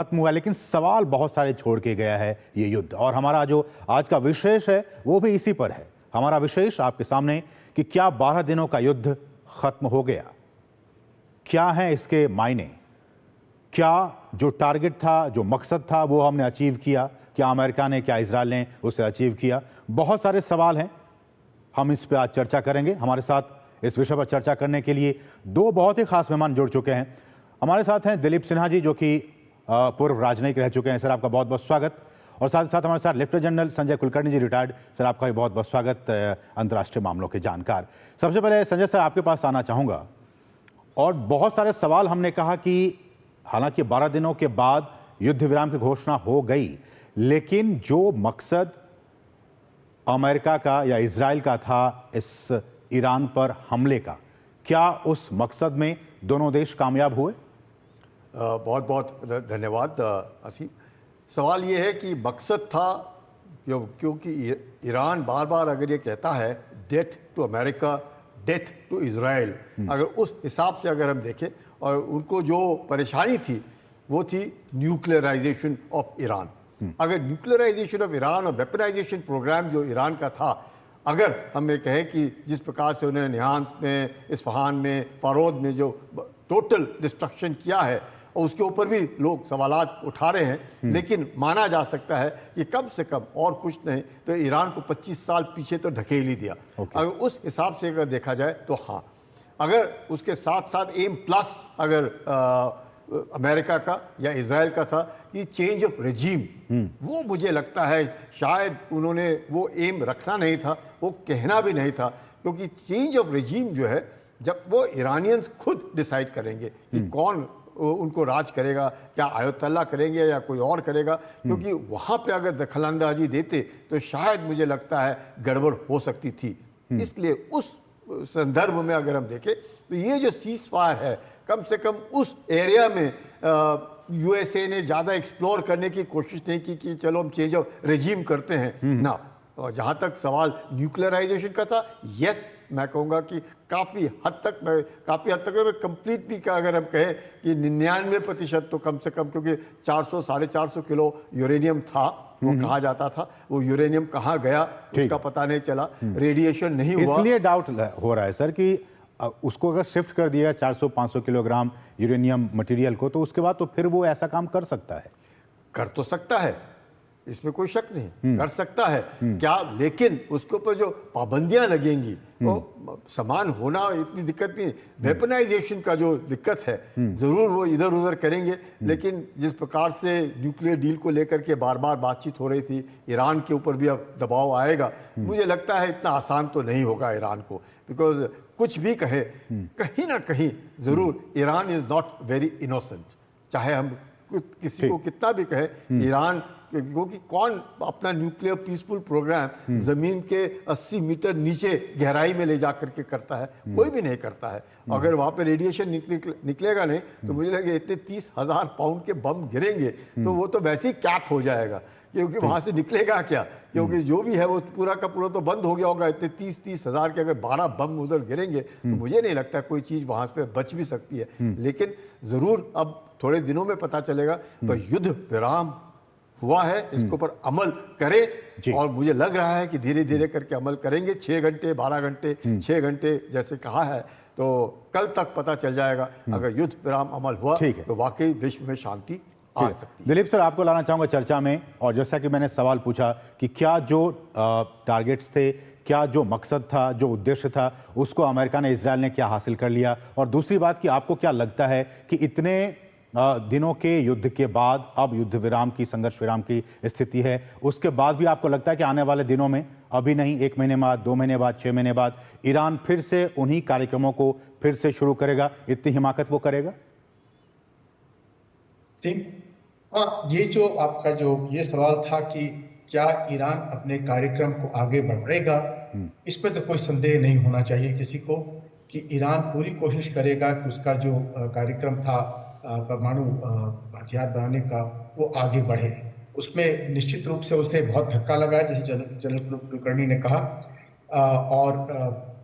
खत्म हुआ, लेकिन सवाल बहुत सारे छोड़ के गया है ये युद्ध। और हमारा जो आज का विशेष है वो भी इसी पर है। हमारा विशेष आपके सामने कि क्या 12 दिनों का युद्ध खत्म हो गया, क्या है इसके मायने, क्या जो टारगेट था, जो मकसद था, वो हमने अचीव किया, क्या अमेरिका ने, क्या इजराइल ने उसे अचीव किया। बहुत सारे सवाल हैं, हम इस पर आज चर्चा करेंगे। हमारे साथ इस विषय पर चर्चा करने के लिए दो बहुत ही खास मेहमान जुड़ चुके हैं। हमारे साथ हैं दिलीप सिन्हा जी, जो कि पूर्व राजनयिक रह चुके हैं। सर, आपका बहुत बहुत स्वागत। और साथ ही साथ हमारे साथ लेफ्टिनेंट जनरल संजय कुलकर्णी जी, रिटायर्ड। सर, आपका भी बहुत बहुत स्वागत, अंतर्राष्ट्रीय मामलों के जानकार। सबसे पहले संजय सर, आपके पास आना चाहूँगा। और बहुत सारे सवाल, हमने कहा कि हालांकि 12 दिनों के बाद युद्ध विराम की घोषणा हो गई, लेकिन जो मकसद अमेरिका का या इजराइल का था इस ईरान पर हमले का, क्या उस मकसद में दोनों देश कामयाब हुए? बहुत बहुत धन्यवाद असीम। सवाल ये है कि मकसद था क्योंकि ईरान बार बार अगर ये कहता है death to America, death to Israel, अगर उस हिसाब से अगर हम देखें, और उनको जो परेशानी थी वो थी न्यूक्लियराइजेशन ऑफ ईरान। अगर न्यूक्लियराइजेशन ऑफ ईरान और वेपनाइजेशन प्रोग्राम जो ईरान का था, अगर हम ये कहें कि जिस प्रकार से उन्होंने निहांस में, इस्फहान में, फारोद में जो टोटल डिस्ट्रक्शन किया है, और उसके ऊपर भी लोग सवालात उठा रहे हैं, लेकिन माना जा सकता है कि कम से कम और कुछ नहीं तो ईरान को 25 साल पीछे तो ढकेल ही दिया। अगर उस हिसाब से अगर देखा जाए तो हाँ, अगर उसके साथ साथ एम प्लस अगर अमेरिका का या इजराइल का था कि चेंज ऑफ रेजीम, वो मुझे लगता है शायद उन्होंने वो एम रखना नहीं था, वो कहना भी नहीं था, क्योंकि चेंज ऑफ रेजीम जो है, जब वो ईरानियंस खुद डिसाइड करेंगे कि कौन उनको राज करेगा, क्या आयतुल्ला करेंगे या कोई और करेगा, क्योंकि वहाँ पे अगर दखलंदाजी देते तो शायद मुझे लगता है गड़बड़ हो सकती थी। इसलिए उस संदर्भ में अगर हम देखें तो ये जो सीज फायर है, कम से कम उस एरिया में यूएसए ने ज़्यादा एक्सप्लोर करने की कोशिश नहीं की कि चलो हम चेंज ऑफ रेजीम करते हैं ना। और जहाँ तक सवाल न्यूक्लियराइजेशन का था, यस, मैं कहूँगा कि काफ़ी हद तक मैं कंप्लीट भी का अगर हम कहें कि 99% तो कम से कम, क्योंकि 400-450 किलो यूरेनियम था, वो कहा जाता था, वो यूरेनियम कहाँ गया उसका पता नहीं चला, रेडिएशन नहीं हुआ। इसलिए डाउट हो रहा है सर कि उसको अगर शिफ्ट कर दिया 400-500 किलोग्राम यूरेनियम मटेरियल को, तो उसके बाद तो फिर वो ऐसा काम कर सकता है। कर तो सकता है, इसमें कोई शक नहीं, कर सकता है क्या, लेकिन उसके ऊपर जो पाबंदियां लगेंगी वो समान होना इतनी दिक्कत नहीं। वेपनाइजेशन का जो दिक्कत है, जरूर वो इधर उधर करेंगे, लेकिन जिस प्रकार से न्यूक्लियर डील को लेकर के बार बार बातचीत हो रही थी, ईरान के ऊपर भी अब दबाव आएगा, मुझे लगता है इतना आसान तो नहीं होगा ईरान को, बिकॉज कुछ भी कहे, कहीं ना कहीं जरूर Iran is not very innocent. चाहे हम किसी को कितना भी कहे, ईरान, क्योंकि कौन अपना न्यूक्लियर पीसफुल प्रोग्राम जमीन के 80 मीटर नीचे गहराई में ले जा करके करता है, कोई भी नहीं करता है। अगर वहां पे रेडिएशन निकलेगा नहीं तो मुझे लगे इतने 30,000 पाउंड के बम गिरेंगे तो वो तो वैसे ही कैप हो जाएगा, क्योंकि वहां से निकलेगा क्या, क्योंकि जो भी है वो पूरा का पूरा तो बंद हो गया होगा। इतने 30 हज़ार के अगर 12 बम उधर गिरेंगे तो मुझे नहीं लगता कोई चीज़ वहां पे बच भी सकती है। लेकिन ज़रूर अब थोड़े दिनों में पता चलेगा, पर युद्ध विराम हुआ है, इसके ऊपर अमल करें, और मुझे लग रहा है कि धीरे धीरे करके अमल करेंगे। 6 घंटे 12 घंटे 6 घंटे जैसे कहा है, तो कल तक पता चल जाएगा अगर युद्ध विराम अमल हुआ तो वाकई विश्व में शांति आ सकती है। दिलीप सर, आपको लाना चाहूंगा चर्चा में। और जैसा कि मैंने सवाल पूछा कि क्या जो टारगेट्स थे, क्या जो मकसद था, जो उद्देश्य था, उसको अमेरिका ने, इजराइल ने क्या हासिल कर लिया, और दूसरी बात कि आपको क्या लगता है कि इतने दिनों के युद्ध के बाद अब युद्ध विराम की, संघर्ष विराम की स्थिति है, उसके बाद भी आपको लगता है कि आने वाले दिनों में, अभी नहीं, 1 महीने बाद, 2 महीने बाद, 6 महीने बाद, ईरान फिर से उन्हीं कार्यक्रमों को फिर से शुरू करेगा, इतनी हिमाकत वो करेगा? हाँ, ये जो आपका जो ये सवाल था कि क्या ईरान अपने कार्यक्रम को आगे बढ़ाएगा, इसमें तो कोई संदेह नहीं होना चाहिए किसी को कि ईरान पूरी कोशिश करेगा कि उसका जो कार्यक्रम था परमाणु हथियार बनाने का, वो आगे बढ़े। उसमें निश्चित रूप से उसे बहुत धक्का लगा है, जैसे जनरल कुलकर्णी ने कहा, और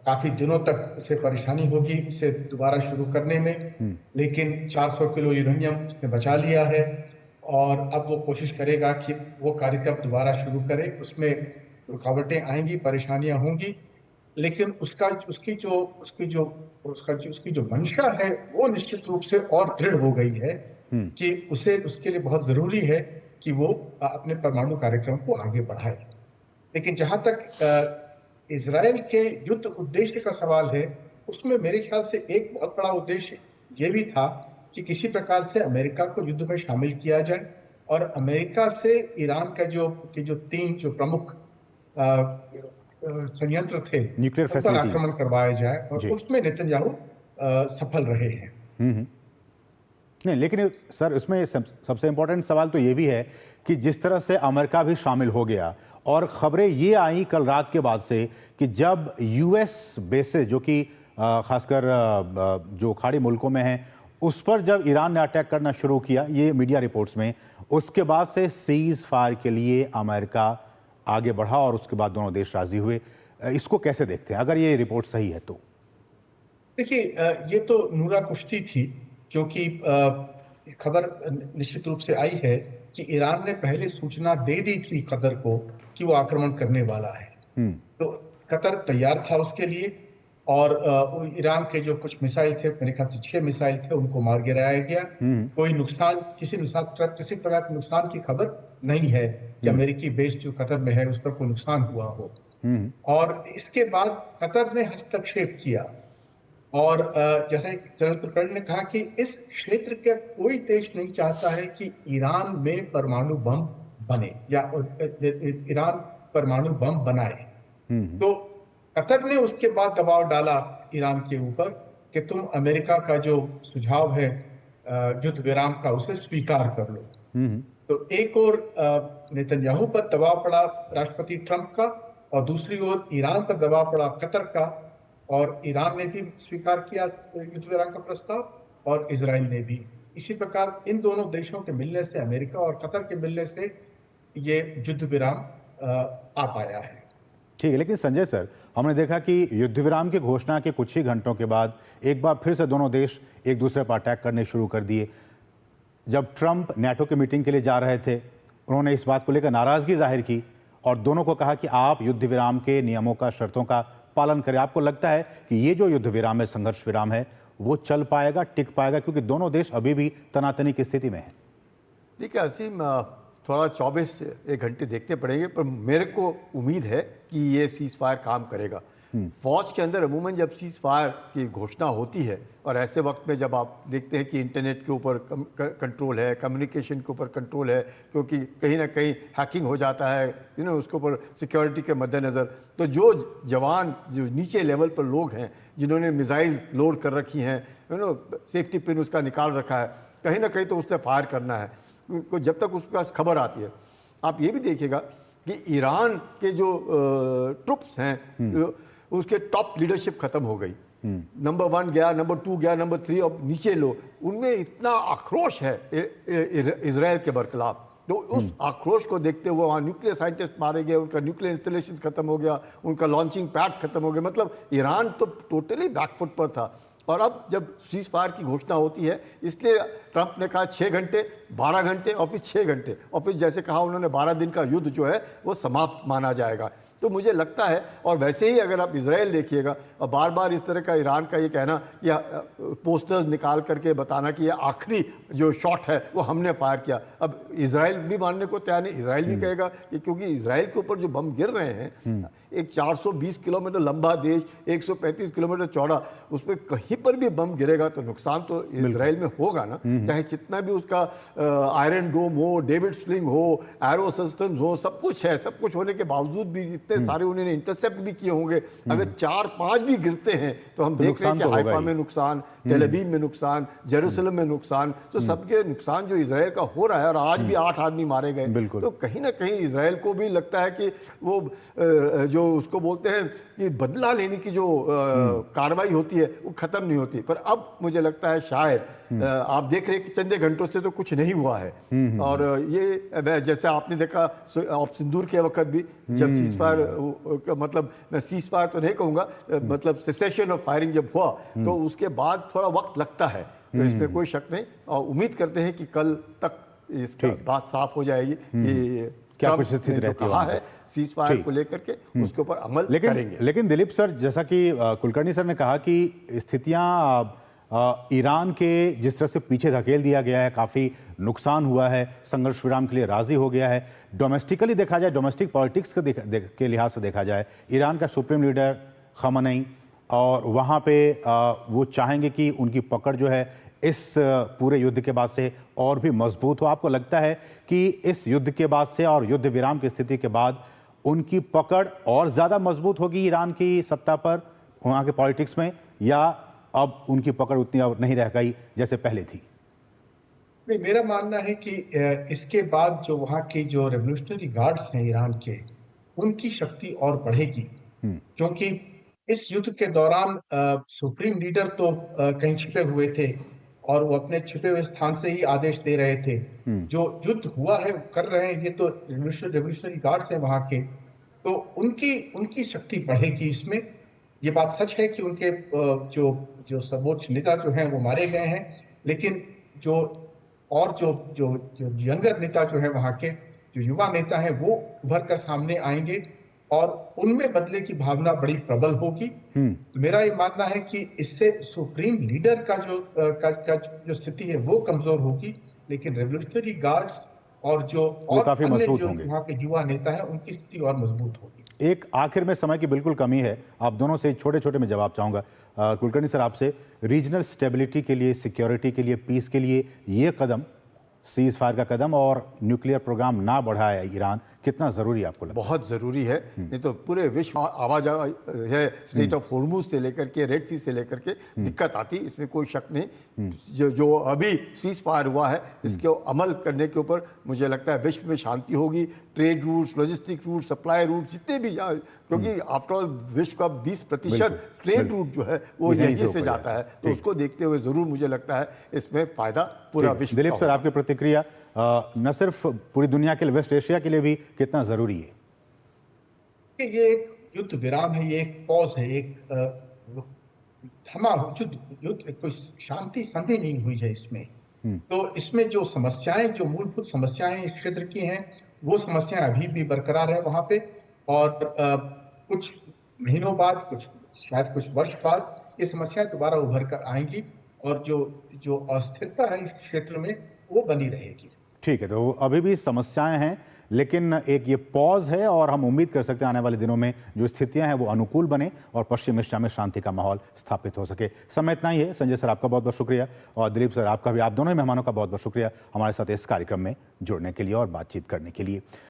काफी दिनों तक उसे परेशानी होगी इसे दोबारा शुरू करने में, लेकिन 400 किलो यूरेनियम उसने बचा लिया है। और अब वो कोशिश करेगा कि वो कार्यक्रम दोबारा शुरू करे। उसमें रुकावटें आएंगी, परेशानियां होंगी, लेकिन उसकी जो मंशा है वो निश्चित रूप से और दृढ़ हो गई है कि उसके लिए बहुत जरूरी है कि वो अपने परमाणु कार्यक्रम को आगे बढ़ाए। लेकिन जहां तक इजराइल के युद्ध उद्देश्य का सवाल है, उसमें मेरे ख्याल से एक बहुत बड़ा उद्देश्य ये भी था कि किसी प्रकार से अमेरिका को युद्ध में शामिल किया जाए और अमेरिका से ईरान का जो तीन जो प्रमुख संयंत्र थे न्यूक्लियर उन पर फैसिलिटीज। आक्रमण करवाया जाए, और जी। उसमें नेतन्याहू सफल रहे हैं। नहीं, लेकिन सर इसमें सबसे इंपॉर्टेंट सवाल तो ये भी है कि जिस तरह से अमेरिका भी शामिल हो गया, और खबरें ये आई कल रात के बाद से कि जब यूएस बेसेस जो कि खासकर जो खाड़ी मुल्कों में हैं उस पर जब ईरान ने अटैक करना शुरू किया, ये मीडिया रिपोर्ट्स में, उसके बाद से सीज फायर के लिए अमेरिका आगे बढ़ा और उसके बाद दोनों देश राजी हुए। इसको कैसे देखते हैं अगर ये रिपोर्ट सही है तो? देखिए, ये तो नूरा कुश्ती थी, क्योंकि खबर निश्चित रूप से आई है कि ईरान ने पहले सूचना दे दी थी कतर को कि वो आक्रमण करने वाला है। तो कतर तैयार था उसके लिए, और ईरान के जो कुछ मिसाइल थे, मेरे ख्याल से 6 मिसाइल थे, उनको मार गिराया गया। कोई नुकसान, किसी प्रकार के नुकसान की खबर नहीं है कि अमेरिकी बेस जो कतर में है उस पर कोई नुकसान हुआ हो। और इसके बाद कतर ने हस्तक्षेप किया, और जैसा जनरल कुलकर्णी ने कहा कि इस क्षेत्र का कोई देश नहीं चाहता है कि ईरान में परमाणु बम बने या ईरान परमाणु बम बनाए। तो कतर ने उसके बाद दबाव डाला ईरान के ऊपर कि तुम अमेरिका का जो सुझाव है युद्ध विराम का, उसे स्वीकार कर लो। तो एक और नेतन्याहू पर दबाव पड़ा राष्ट्रपति ट्रंप का, और दूसरी ओर ईरान पर दबाव पड़ा कतर का, और ईरान ने भी स्वीकार किया युद्ध विराम का प्रस्ताव, और इजराइल ने भी। इसी प्रकार इन दोनों देशों के मिलने से, अमेरिका और कतर के मिलने से, ये युद्ध विराम आ पाया है। ठीक है, लेकिन संजय सर, हमने देखा कि युद्ध विराम की घोषणा के कुछ ही घंटों के बाद एक बार फिर से दोनों देश एक दूसरे पर अटैक करने शुरू कर दिए। जब ट्रंप नाटो की मीटिंग के लिए जा रहे थे, उन्होंने इस बात को लेकर नाराजगी जाहिर की और दोनों को कहा कि आप युद्ध विराम के नियमों का, शर्तों का पालन करें। आपको लगता है कि ये जो युद्ध विराम है, संघर्ष विराम है, वो चल पाएगा, टिक पाएगा, क्योंकि दोनों देश अभी भी तनातनी की स्थिति में हैं? देखिए असीम, थोड़ा 24 एक घंटे देखने पड़ेंगे, पर मेरे को उम्मीद है कि ये सीज फायर काम करेगा। फौज के अंदर अमूमन जब सीज फायर की घोषणा होती है, और ऐसे वक्त में जब आप देखते हैं कि इंटरनेट के ऊपर कंट्रोल है, कम्युनिकेशन के ऊपर कंट्रोल है, क्योंकि कहीं ना कहीं हैकिंग हो जाता है उसके ऊपर सिक्योरिटी के मद्देनज़र, तो जो जवान, जो नीचे लेवल पर लोग हैं जिन्होंने मिसाइल लोड कर रखी हैं, सेफ्टी पिन उसका निकाल रखा है, कहीं ना कहीं तो उसने फायर करना है। को जब तक उसके पास खबर आती है, आप ये भी देखिएगा कि ईरान के जो ट्रुप्स हैं उसके टॉप लीडरशिप खत्म हो गई। नंबर 1 गया, नंबर 2 गया, नंबर 3, और नीचे लोग, उनमें इतना आक्रोश है इजराइल के बरखिलाफ। तो उस आक्रोश को देखते हुए वहाँ न्यूक्लियर साइंटिस्ट मारे गए, उनका न्यूक्लियर इंस्टॉलेशन खत्म हो गया, उनका लॉन्चिंग पैड्स खत्म हो गए। मतलब ईरान तो टोटली बैकफुट पर था। और अब जब सीज फायर की घोषणा होती है, इसलिए ट्रंप ने कहा 6 घंटे, 12 घंटे और फिर 6 घंटे, और फिर जैसे कहा उन्होंने 12 दिन का युद्ध जो है वो समाप्त माना जाएगा। तो मुझे लगता है, और वैसे ही अगर आप इजराइल देखिएगा, और बार बार इस तरह का ईरान का ये कहना या पोस्टर्स निकाल करके बताना कि ये आखिरी जो शॉट है वो हमने फायर किया, अब इजराइल भी मानने को तैयार नहीं। इजराइल भी कहेगा कि क्योंकि इजराइल के ऊपर जो बम गिर रहे हैं, एक 420 किलोमीटर लंबा देश, 135 किलोमीटर चौड़ा, उस पर कहीं पर भी बम गिरेगा तो नुकसान तो इजराइल में होगा ना। चाहे जितना भी उसका आयरन डोम हो, डेविड स्लिंग हो, एरो सिस्टम्स हो, सब कुछ है। सब कुछ होने के बावजूद भी इतने सारे उन्होंने इंटरसेप्ट भी किए होंगे, अगर 4-5 भी गिरते हैं तो हम देख रहे हैं कि हाइफा में नुकसान, टेल अवीव में नुकसान, जेरूसलम में नुकसान, तो सबके नुकसान जो इजराइल का हो रहा है, और आज भी 8 आदमी मारे गए। तो कहीं ना कहीं इजराइल को भी लगता है कि वो जो उसको बोलते हैं कि बदला लेने की जो कार्रवाई होती है वो खत्म नहीं होती। पर अब मुझे लगता है शायद आप देख रहे हैं कि चंद घंटों से तो कुछ नहीं हुआ है। और ये जैसे आपने देखा ऑप सिंदूर के वक्त भी, जब सीज फायर, मतलब मैं सीज फायर तो नहीं कहूँगा, मतलब सेसेशन ऑफ फायरिंग जब हुआ, तो उसके बाद थोड़ा वक्त लगता है। तो इसमें कोई शक नहीं, और उम्मीद करते हैं कि कल तक इसका बात साफ हो जाएगी कि क्या ट्रंप कुछ स्थिति ने जो रहती है कहा वहाँ है सीज फायर को लेकर के उसके ऊपर अमल करेंगे। लेकिन दिलीप सर, जैसा कि कुलकर्णी सर ने कहा कि स्थितियां ईरान के जिस तरह से पीछे धकेल दिया गया है, काफी नुकसान हुआ है, संघर्ष विराम के लिए राजी हो गया है। डोमेस्टिकली देखा जाए, डोमेस्टिक पॉलिटिक्स के लिहाज से देखा जाए, ईरान का सुप्रीम लीडर खamenei और वहां पे वो चाहेंगे कि उनकी पकड़ जो है इस पूरे युद्ध के बाद से और भी मजबूत हो। आपको लगता है कि इस युद्ध के बाद से और युद्ध विराम की स्थिति के बाद उनकी पकड़ और ज्यादा मजबूत होगी ईरान की सत्ता पर, वहां के पॉलिटिक्स में, या अब उनकी पकड़ उतनी अब नहीं रह गई जैसे पहले थी? नहीं, मेरा मानना है कि इसके बाद जो वहाँ के जो रेवोल्यूशनरी गार्ड्स हैं ईरान के, उनकी शक्ति और बढ़ेगी, क्योंकि इस युद्ध के दौरान सुप्रीम लीडर तो कहीं छिपे हुए थे और वो अपने छिपे हुए स्थान से ही आदेश दे रहे थे। जो युद्ध हुआ है कर रहे हैं, ये तो रेवोल्यूशनरी गार्ड्स हैं वहाँ के, तो उनकी उनकी शक्ति बढ़ेगी इसमें। ये बात सच है कि उनके जो जो सर्वोच्च नेता जो हैं वो मारे गए हैं, लेकिन जो और जो जो जो यंगर नेता जो है वहाँ के, जो युवा नेता हैं, वो उभर कर सामने आएंगे और उनमें बदले की भावना बड़ी प्रबल होगी। तो मेरा ये मानना है कि इससे सुप्रीम लीडर का जो स्थिति है वो कमजोर होगी, लेकिन रेवोल्यूशनरी गार्ड्स और जो और काफी अन्य मजबूत जो होंगे। वहाँ के युवा नेता हैं, उनकी स्थिति और मजबूत होगी। एक आखिर में, समय की बिल्कुल कमी है, आप दोनों से छोटे छोटे में जवाब चाहूंगा। कुलकर्णी सर, आपसे रीजनल स्टेबिलिटी के लिए, सिक्योरिटी के लिए, पीस के लिए ये कदम, सीज फायर का कदम और न्यूक्लियर प्रोग्राम ना बढ़ाया ईरान, कितना जरूरी आपको लगता है? बहुत ज़रूरी है, नहीं तो पूरे विश्व आवाजाही है, स्ट्रेट ऑफ हॉर्मुज से लेकर के रेड सी से लेकर के दिक्कत आती, इसमें कोई शक नहीं। जो अभी सीज फायर हुआ है, इसके अमल करने के ऊपर मुझे लगता है विश्व में शांति होगी। Trade routes, logistic route, supply route जितने भी, क्योंकि आफ्टर ऑल विश्व का 20% ट्रेड रूट जो है वो यहीं से जाता है, तो उसको देखते हुए जरूर मुझे लगता है इसमें फायदा पूरा विश्व। दिलीप सर, आपकी प्रतिक्रिया, न सिर्फ पूरी दुनिया के लिए, वेस्ट एशिया के लिए भी कितना जरूरी है? कि ये एक युद्ध विराम है, ये एक पॉज है, एक थमा युद्ध, कोई शांति संधि नहीं हुई है इसमें। तो इसमें जो समस्याएं, जो मूलभूत समस्याएं इस क्षेत्र की हैं, वो समस्याएं अभी भी बरकरार है वहां पे, और कुछ महीनों बाद, शायद कुछ वर्ष बाद ये समस्याएं दोबारा उभर कर आएंगी और जो जो अस्थिरता है इस क्षेत्र में वो बनी रहेगी। ठीक है, तो अभी भी समस्याएं हैं, लेकिन एक ये पॉज है और हम उम्मीद कर सकते हैं आने वाले दिनों में जो स्थितियां हैं वो अनुकूल बने और पश्चिम एशिया में शांति का माहौल स्थापित हो सके। समय इतना ही है। संजय सर, आपका बहुत बहुत शुक्रिया, और दिलीप सर, आपका भी, आप दोनों ही मेहमानों का बहुत बहुत शुक्रिया हमारे साथ इस कार्यक्रम में जुड़ने के लिए और बातचीत करने के लिए।